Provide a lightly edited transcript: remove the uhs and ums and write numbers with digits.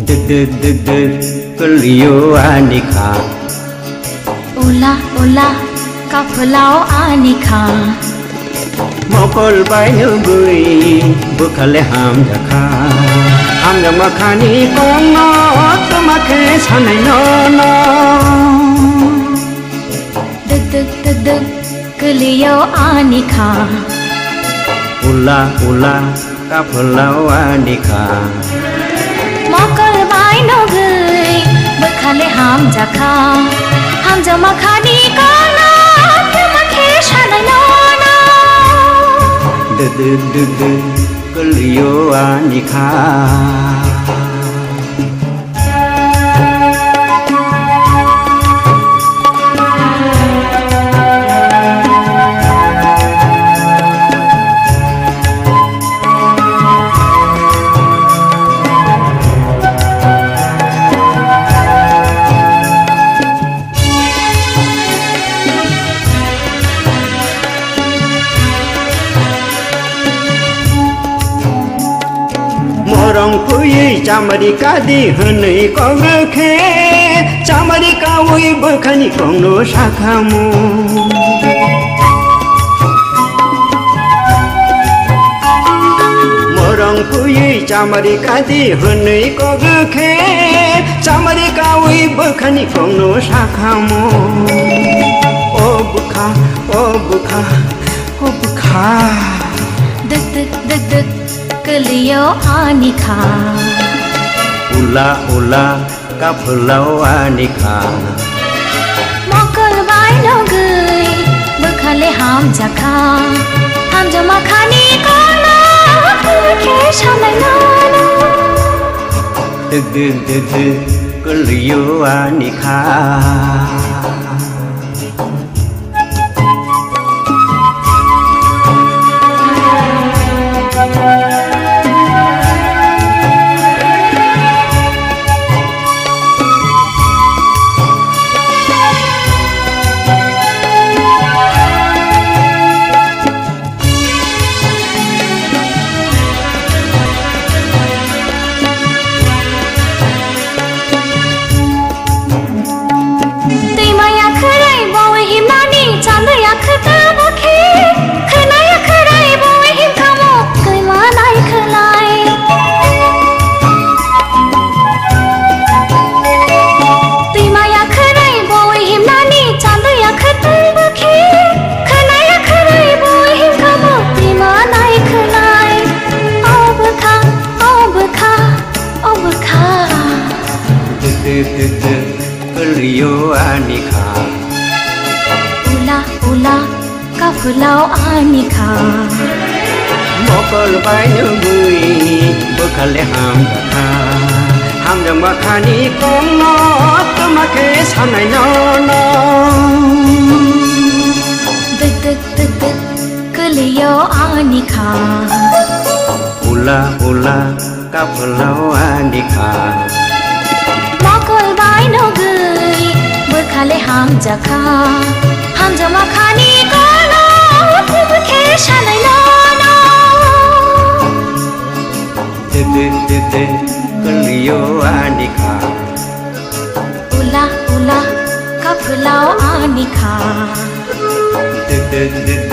Deg keliu anika Ula ula kapulau anika Mokol bai nubui bukale ham jakha Ham jamakani kongo tomake sanai nono Deg keliu anika Ula kapulau anika Mokol bai nubui bukale ham jakha Ham jamakani kongo tomake sanai nono Deg keliu anika Morong pui chamari kadi hanai kongke chamari kawui berkhani kongno sakhamu Morong pui chamari kadi hanai kongke chamari kawui berkhani kongno sakhamu Obukha Deg keliu anika Ula kapulau anika Mokol bai nogui bukhale ham jakha Ham jamakani kono tomake sanai nono Deg keliu anika keliu anika Ula kapulau anika Mokol bai nubui bukale ham jakha Ham jamakani kongo tomake sanai nono Deg keliu anika Ula kapulau anika Mokol bai nogui bukhale ham jakha Ham jamakani kono tomake sanai nono Deg keliu anika Ula kapulau anika Deg